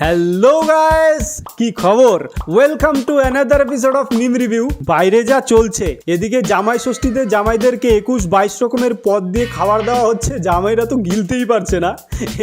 Hello guys, কি খবর? Welcome to another episode of meme review. বাইরে যা চলছে, এদিকে জামাই ষষ্ঠীতে জামাইদেরকে 21-22 রকমের পদ দিয়ে খাবার দেওয়া হচ্ছে, জামাইরা তো গিলতেই পারছে না।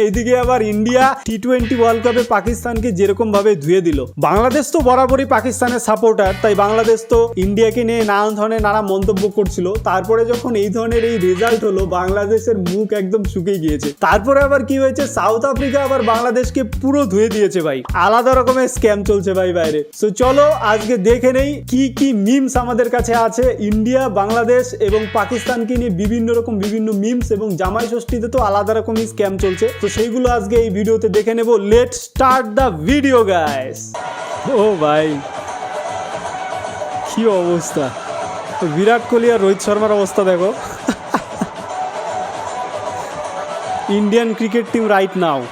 এইদিকে আবার ইন্ডিয়া টি-20 ওয়ার্ল্ড কাপে পাকিস্তানকে যেরকম ভাবে ধুয়ে দিল। বাংলাদেশ তো বরাবরই পাকিস্তানের সাপোর্টার, তাই বাংলাদেশ তো ইন্ডিয়াকে নিয়ে নানান ধরনের নানা মন্তব্য করছিল। তারপরে যখন এই ধরনের এই রেজাল্ট হলো, বাংলাদেশের মুখ একদম শুকিয়ে গিয়েছে। তারপরে আবার কি হয়েছে, সাউথ আফ্রিকা আবার বাংলাদেশকে পুরো ধুয়ে দিয়েছে ভাই। আলাদা রকমের স্ক্যাম চলছে ভাই বাইরে। সো চলো আজকে দেখে নেই কি কি মিমস আমাদের কাছে আছে ইন্ডিয়া, বাংলাদেশ এবং পাকিস্তানকে নিয়ে বিভিন্ন মিমস, এবং জামাই ষষ্ঠীতে তো আলাদা রকমই স্ক্যাম চলছে। তো সেইগুলো আজকে এই ভিডিওতে দেখে নেব। Let's start the video guys. ও ভাই, কি অবস্থা! বিরাট কোহলি আর রোহিত শর্মার অবস্থা দেখো। Indian cricket team right now.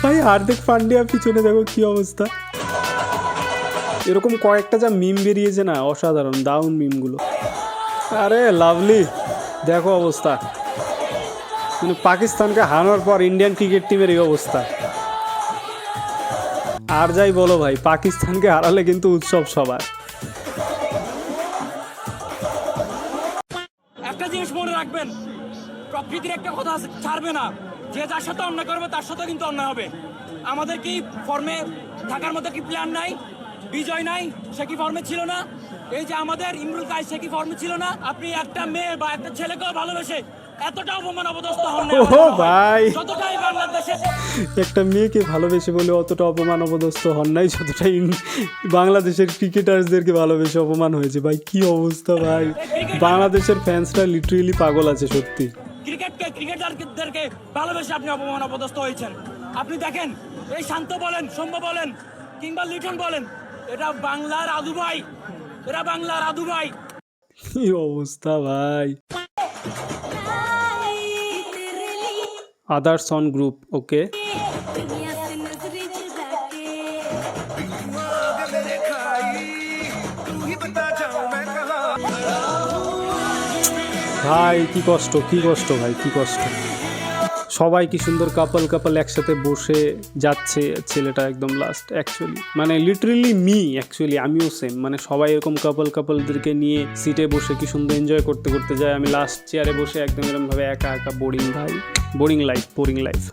ভাই হার্দিক পান্ডিয়া পিছনে দেখো কি অবস্থা। এরকম কয়েকটা যা মিম বেরিয়েছে না, অসাধারণ দারুণ মিমগুলো। আরে লাভলি, দেখো অবস্থা। কিন্তু পাকিস্তানকে হারানোর পর ইন্ডিয়ান ক্রিকেট টিমের এই অবস্থা। আর যাই বলো ভাই, পাকিস্তানকে হারালে কিন্তু উৎসব সবার। একটা জিনিস মনে রাখবেন, প্রকৃতির একটা কথা আছে, ছাড়বে না। যে যার সাথে অন্যায় করবে তার সাথে কিন্তু অন্যায় হবে। আমাদের কি ফর্মে থাকার মতো কি প্ল্যান নাই? বিজয় নাই, সে কি ফর্মে ছিল না? এই যে আমাদের ইমরুল কায়েস, সে কি ফর্মে ছিল না? আপনি একটা মেয়ে বা একটা ছেলেকেও ভালোবেসে এতটা অপমান অপদস্থ হন না। ও ভাই, যতটাই বাংলাদেশে একটা মেয়েকে ভালোবেসে বলে অতটা অপমান অপদস্থ হন নাই, যতটাই বাংলাদেশের ক্রিকেটার্সদেরকে ভালোবেসে অপমান হয়েছে। ভাই কি অবস্থা ভাই, বাংলাদেশের ফ্যান্সরা লিটারেলি পাগল আছে সত্যি। ক্রিকেটারদেরকে ভালোবেসে আপনি অপমান অপদস্থ হয়েছেন। আপনি দেখেন, এই শান্ত বলেন, সৌম্য বলেন, কিংবা লিটন বলেন, এটা বাংলার আদু ভাই, এরা বাংলার আদু ভাই। কি অবস্থা ভাই। আদার্স অন গ্রুপ, ওকে। ভাই কি কষ্ট ভাই, কি কষ্ট। সবাই কি সুন্দর কাপল একসাথে বসে যাচ্ছে, ছেলেটা একদম লাস্ট। অ্যাকচুয়ালি মানে লিটারেলি আমিও সেম, মানে সবাই এরকম কাপলদেরকে নিয়ে সিটে বসে কি সুন্দর এনজয় করতে যায়। আমি লাস্ট চেয়ারে বসে একদম এরকম ভাবে একা বোরিং ভাই, বোরিং লাইফ।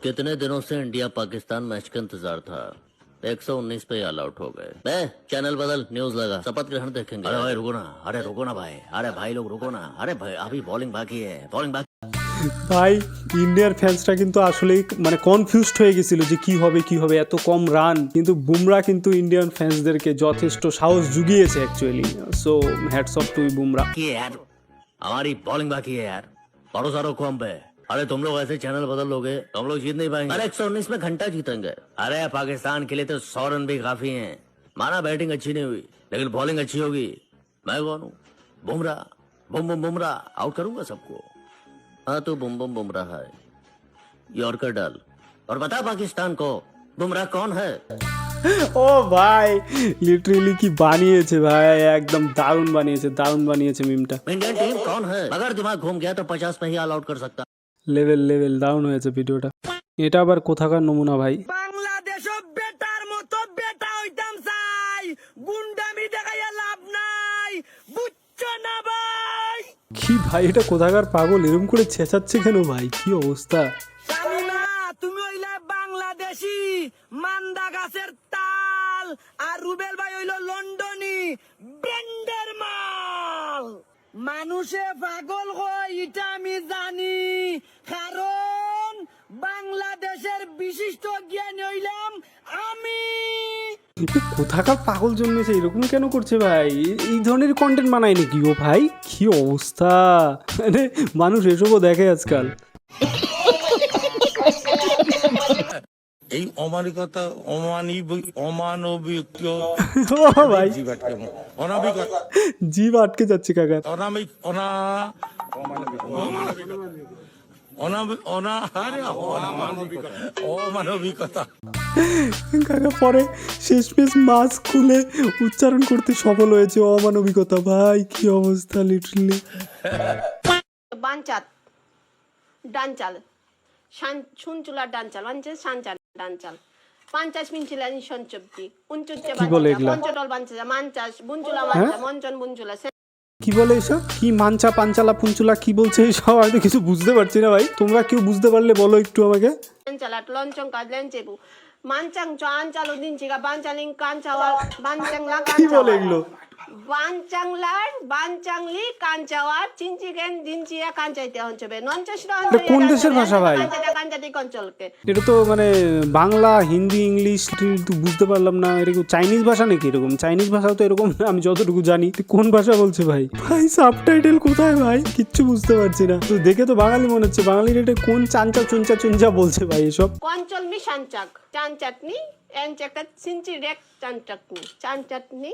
कितने दिनों से इंडिया पाकिस्तान मैच का इंतजार था। 119 पे ऑल आउट हो गए। चैनल बदल, न्यूज लगा, शपथ ग्रहण देखेंगे। अरे भाई रुको ना भाई, अरे भाई लोग रुको ना, अरे भाई अभी बॉलिंग बाकी है। ভাই ইন্ডিয়ার ফ্যান্সরা কিন্তু আসলেই মানে কনফিউজড হয়ে গেছিল যে কি হবে এত কম রান। কিন্তু বুমরা কিন্তু ইন্ডিয়ান ফ্যান্সদেরকে যথেষ্ট সাহস জুগিয়েছে actually. So hats off to Bumrah. यार हमारी बॉलिंग बाकी है यार, भरोसा रखो हम पे। अरे तुम लोग ऐसे चैनल बदल लोगे तो हम लोग जीत नहीं पाएंगे। अरे 119 में घंटा जीतेंगे। अरे पाकिस्तान के लिए तो 100 रन भी काफी हैं। माना बैटिंग अच्छी नहीं हुई, लेकिन बॉलिंग अच्छी होगी। मैं कौन हूँ? बुमराह आउट करूंगा सबको। हाँ तो बुमराह है, यॉर्कर डाल और बता पाकिस्तान को बुमराह कौन है। ও ভাই লিটারেলি কি বানিয়েছে ভাই, একদম দারুণ বানিয়েছে মিমটা। इंडियन टीम कौन है? अगर दिमाग घूम गया तो 50 में ही ऑल आउट कर सकता। লেভেল দারুণ হয়েছে ভিডিওটা। এটা আবার কোথাকার নমুনা ভাই? বাংলাদেশও বেটার মতো বেটা হইতাম চাই, গুন্ডামি দেখাইয়া লাভ নাই, বুঝছো না ভাই? কি ভাই, এটা কোথাকার পাগল এরকম করে ছেঁচাচ্ছে কেন ভাই? কি অবস্থা। শামিমা, তুমি হইলে বাংলাদেশি মান্দা গাছের তাল, আর রুবেল ভাই হইল লন্ডনী ব্র্যান্ডের মাল। মানুষে পাগল হয় এটা আমি জানি, কারণ বাংলাদেশের বিশিষ্ট জ্ঞানী হইলাম আমি। কোথাকার পাগল জন্মেছে, এরকম কেন করছে ভাই? এই ধরনের কন্টেন্ট বানায় নাকি ও ভাই? কি অবস্থা, মানে মানুষ এসবও দেখে আজকাল। এই অমানবিকতা অমানবিক ও ভাই অনাবিকতা জিভ আটকে যাচ্ছে কাকা। অনামিক অমানবিকতা কাকা পরে শেষমেশ মাস্ক খুলে উচ্চারণ করতে সফল হয়েছে অমানবিকতা। ভাই কি অবস্থা লিটারালি। বাঞ্চাত ডানচাল শুনচুলার ডানচাল মানে সানচাল ডানচাল 50 মিনচিলা সঞ্চব্দি উনচুচ্চে কি বলে এগুলা? পঞ্চটল বাঞ্চা মানচাস বুনচুলা মানচা মঞ্চন বুনচুলা কি বলে এসব? কি মানচা পাঞ্চালা পুঞ্চুলা কি বলছে এসব? আমি তো কিছু বুঝতে পারছি না ভাই, তোমরা কেউ বুঝতে পারলে বলো একটু আমাকে। সেনচালা লঞ্চং কা লেনচেবু মানচাং চাঞ্চালো দিনচিকা বাঞ্চালিং কাঞ্চাওয়াল বাঞ্চাংলা কি বলে এগুলো? বাঞ্চাংলার বাঞ্চাংলি কাঞ্চাওয়ার চিনচিকেন দিনচিয়া কাঞ্চাইতে হঞ্চবে নঞ্চস্র এটা কোন দেশের ভাষা ভাই? কাঞ্চাটি কঞ্চলকে এটা তো মানে বাংলা হিন্দি ইংলিশ তো বুঝতে পারলাম না, এরকম চাইনিজ ভাষা নাকি? এরকম চাইনিজ ভাষাও তো এরকম না, আমি যতটুকু জানি। কোন ভাষা বলছে ভাই? ভাই সাবটাইটেল কোথায় ভাই? কিচ্ছু বুঝতে পারছি না। তো দেখে তো বাঙালি মনে হচ্ছে, বাঙালির এটা কোন চাঞ্চা চুনচা চুনচা বলছে ভাই এসব? কঞ্চলমি সানচাক চান চাটনি এনচাকটা চিনচি রেক চান চাটনি চান চাটনি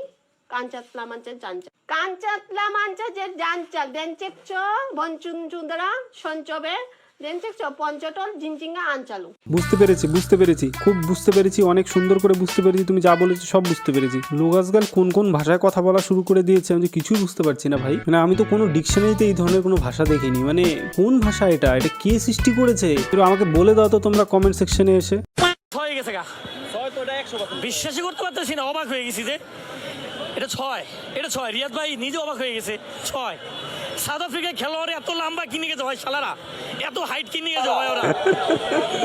কাঞ্চাতলা মানচা চানচা কাঞ্চাতলা মানচা যে জানচাক দেনচেকচ বনচুন চুন্দরা সঞ্চবে দেনচেকচ পঞ্চটল জিনচিঙ্গা আনচালু। বুঝতে পেরেছি, খুব বুঝতে পেরেছি, অনেক সুন্দর করে বুঝতে পেরেছি। তুমি যা বলেছো সব বুঝতে পেরেছি। লোক আজকাল কোন কোন ভাষায় কথা বলা শুরু করে দিয়েছে, আমি তো কিছুই বুঝতে পারছি না ভাই। মানে আমি তো কোনো ডিকশনারিতে এই ধরনের কোনো ভাষা দেখিনি। মানে কোন ভাষা এটা কে সৃষ্টি করেছে? একটু আমাকে বলে দাও তো তোমরা কমেন্ট সেকশনে এসে। হয়ে গেছে গা বিশ্বাসই করতে পারতেছি না, অবাক হয়ে গেছি যে এটা ছয় রিয়াদ ভাই নিজে অবাক হয়ে গেছে। 6 সাউথ আফ্রিকায় খেলোয়াড় এত লম্বা কিনে গেছে ভাই, শালারা এত হাইট কিনে গেছে ভাই ওরা,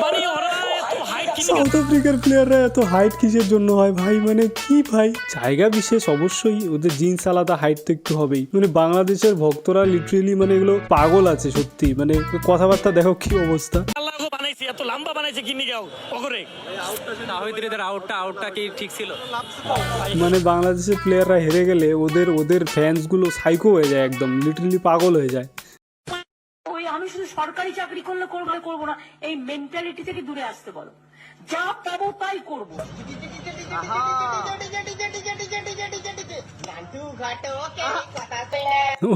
মানে ওরা এত হাইট কিনে সাউথ আফ্রিকার প্লেয়াররা এত হাইট কিসের জন্য হয় ভাই? মানে কি ভাই? জায়গা বিশেষ অবশ্যই, ওদের জিন্স আলাদা, হাইট তো একটু হবেই। মানে বাংলাদেশের ভক্তরা লিটারেলি মানে এগুলো পাগল আছে সত্যি। মানে কথাবার্তা দেখো কি অবস্থা। আল্লাহ বানাইছে, এত লম্বা বানাইছে কিনে গেও ওগরে। আউটটা কি ঠিক ছিল? মানে বাংলাদেশের প্লেয়াররা হেরে গেলে ওদের ফ্যান্স গুলো সাইকো হয়ে যায়, একদম লিটারেলি পাগল হয়ে যায়। ওই আমি শুধু সরকারি চাকরি করবো না, এই মেন্টালিটি থেকে দূরে আসতে বলো। যা পাবো তাই করবো।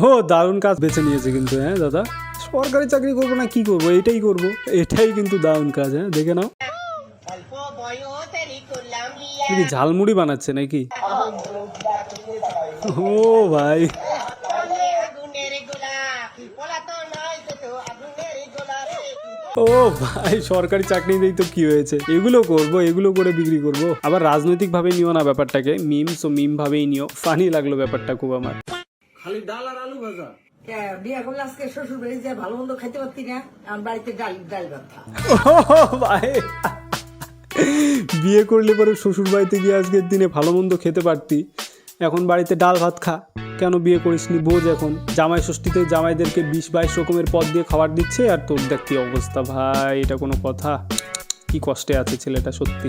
ও দারুণ কাজ বেছে নিয়েছে কিন্তু, হ্যাঁ দাদা। সরকারি চাকরি করবো না কি করবো, এটাই করবো, এটাই কিন্তু দারুণ কাজ। হ্যাঁ দেখে নাও, কি ঝালমুড়ি বানাচ্ছে নাকি? ও ভাই, ও ভাই সরকারি চাকরি নেই তো কি হয়েছে? এগুলো করবো, এগুলো করে বিক্রি করবো। আবার রাজনৈতিক ভাবে নিও না ব্যাপারটাকে, মিম ভাবেই নিও। ফানি লাগলো ব্যাপারটা খুব আমার। বিয়ে করলে আজকে শ্বশুর বাড়ি যে ভালো মন্দ খাইতে পারতি না, আমার বাড়িতে ডাল ভাত খা। ও ভাই, বিয়ে করলে পরে শ্বশুর বাড়িতে গিয়ে আজকের দিনে ভালো মন্দ খেতে পারতি, এখন বাড়িতে ডাল ভাত খা। কেন বিয়ে করিসনি? বোঝ এখন জামাই ষষ্ঠীতে জামাইদেরকে 20-22 রকমের পদ দিয়ে খাবার দিচ্ছে, আর তোর দেখ কি অবস্থা ভাই। এটা কোনো কথা? কি কষ্টে আছে ছেলেটা সত্যি।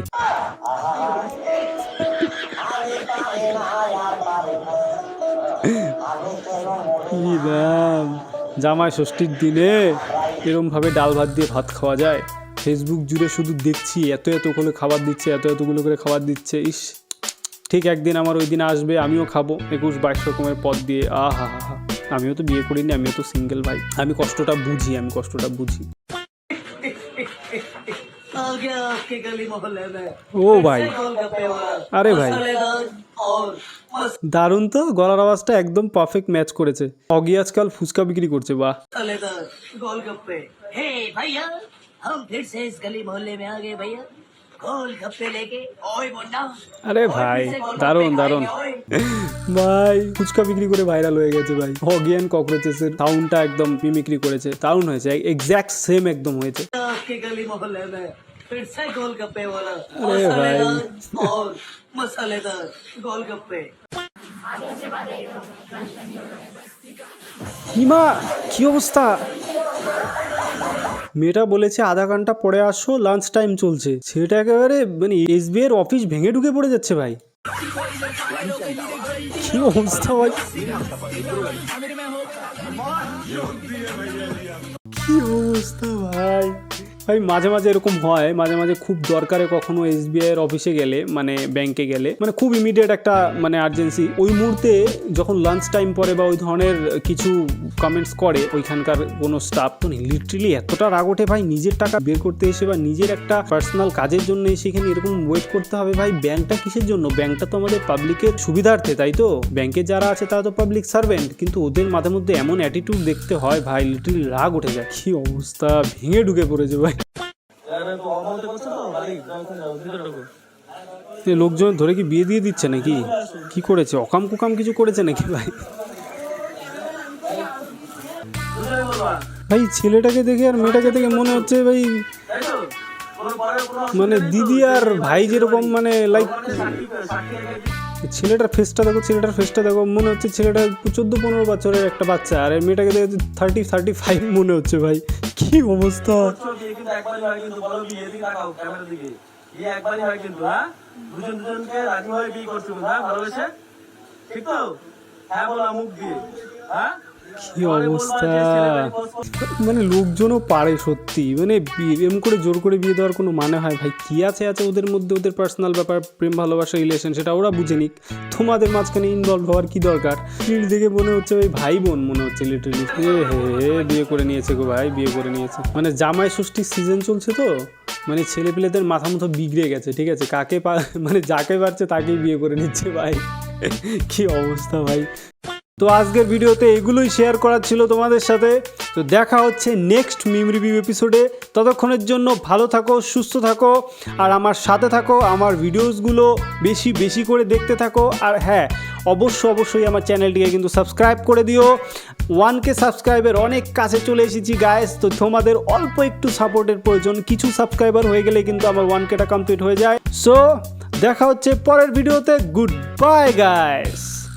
কি দাম! জামাই ষষ্ঠীর দিনে এরম ভাবে ডাল ভাত দিয়ে ভাত খাওয়া যায়? ফেসবুক জুড়ে শুধু দেখছি এত করে খাবার দিচ্ছে, এতগুলো করে খাবার দিচ্ছে। ইস, ঠিক একদিন আমার ওই দিন আসবে, আমিও খাবো 21-22 রকমের পদ দিয়ে। আহা হা হা। আমিও তো বিয়ে করিনি, আমিও তো সিঙ্গেল ভাই। আমি কষ্টটা বুঝি। ও ভাই, আরে ভাই দারুণ তো, গলার আওয়াজটা একদম পারফেক্ট ম্যাচ করেছে। অগি আজকাল ফুচকা বিক্রি করছে, বাহ। गोलगप्पे हे भैया हम फिर से इस गली मोहल्ले में आ गए भैया, गोलगप्पे लेके ओए मुन्ना। আরে ভাই দারুণ ভাই, ফুচকা বিক্রি করে ভাইরাল হয়ে গেছে ভাই। অগিয়ান ককরোচেসের সাউন্ডটা একদম মিমিক্রি করেছে, দারুণ হয়েছে, এক্স্যাক্ট সেম একদম হয়েছে। आपके गली मोहल्ले में फिर से गोलगप्पे वाला अरे भाई। और मसालेदार गोलगप्पे। হিমা, কি অবস্থা? মেয়েটা বলেছে আধা ঘন্টা পরে আসো, লাঞ্চ টাইম চলছে। সেটা একেবারে মানে এসবিআই এর অফিস ভেঙে ঢুকে পড়ে যাচ্ছে ভাই। কি অবস্থা ভাই, কি অবস্থা ভাই। ভাই মাঝে মাঝে এরকম হয়, মাঝে মাঝে খুব দরকারে কখনো SBI এর অফিসে গেলে, মানে ব্যাংকে গেলে, মানে খুব ইমিডিয়েট একটা মানে আর্জেন্সি, ওই মুহূর্তে যখন লাঞ্চ টাইম পরে বা ওই ধরনের কিছু কমেন্টস করে ওইখানকার কোনো স্টাফ, তো লিটারেলি এতটা রাগ ওঠে ভাই, নিজের টাকা বের করতে এসে বা নিজের একটা পার্সোনাল কাজের জন্য এসে এখানে এরকম ওয়েট করতে হবে। ভাই ব্যাংকটা কিসের জন্য? ব্যাংকটা তো আমাদের পাবলিকের সুবিধার্থে, তাই তো? ব্যাংকে যারা আছে তারা তো পাবলিক সার্ভেন্ট, কিন্তু ওদের মাঝে মধ্যে এমন অ্যাটিটিউড দেখতে হয় ভাই, লিটারেলি রাগ উঠে যায়। কি অবস্থা, ভেঙে ঢুকে পড়েছে ভাই। লোকজন ধরে কি বিয়ে দিয়ে দিচ্ছে নাকি? কি করেছে? অকাম কুকাম কিছু করেছে নাকি ভাই? ভাই ছেলেটাকে দেখে আর মেয়েটাকে দেখে মনে হচ্ছে ভাই মানে দিদি আর ভাই যেরকম, মানে লাইক ছেলেটার ফেসটা দেখো, ছেলেটার ফেসটা দেখো, মনে হচ্ছে ছেলেটা 14-15 বছরের একটা বাচ্চা, আর মেয়েটাকে দেখে 30-35 মনে হচ্ছে ভাই। কি অবস্থা। দুজনকে রাজি হয়ে বিয়ে করছো, হ্যাঁ ভালোবেসে, ঠিক তো? হ্যাঁ বলা মুখ দিয়ে, হ্যাঁ? কি অবস্থা, মানে লোকজনও পারে সত্যি, মানে এরকম করে জোর করে বিয়ে দেওয়ার কোনো মানে হয়? ভাই কি আছে ওদের মধ্যে, ওদের পার্সোনাল ব্যাপার, প্রেম ভালোবাসা রিলেশন, সেটা ওরা বুঝে নিক, তোমাদের মাঝখানে ইনভলভ হওয়ার কি দরকার? ফিল্ড দেখে মনে হচ্ছে ভাই ভাই বোন মনে হচ্ছে লিটারালি। বিয়ে করে নিয়েছে গো ভাই, বিয়ে করে নিয়েছে। মানে জামাই ষষ্ঠীর সিজন চলছে তো, মানে ছেলে পেলেদের মাথা মতো বিগড়ে গেছে, ঠিক আছে? কাকে মানে যাকে পারছে তাকেই বিয়ে করে নিচ্ছে ভাই। কি অবস্থা ভাই। তো আজকের ভিডিওতে এগুলোই শেয়ার করার ছিল তোমাদের সাথে। তো দেখা হচ্ছে নেক্সট মিম রিভিউ এপিসোডে। ততক্ষণের জন্য ভালো থাকো, সুস্থ থাকো, আর আমার সাথে থাকো, আমার ভিডিওসগুলো বেশি বেশি করে দেখতে থাকো। আর হ্যাঁ, অবশ্যই আমার চ্যানেলটিকে কিন্তু সাবস্ক্রাইব করে দিও। 1K সাবস্ক্রাইবের অনেক কাছে চলে এসেছি গাইস, তো তোমাদের অল্প একটু সাপোর্টের প্রয়োজন। কিছু সাবস্ক্রাইবার হয়ে গেলে কিন্তু আমার 1Kটা কমপ্লিট হয়ে যায়। সো দেখা হচ্ছে পরের ভিডিওতে। Good bye guys.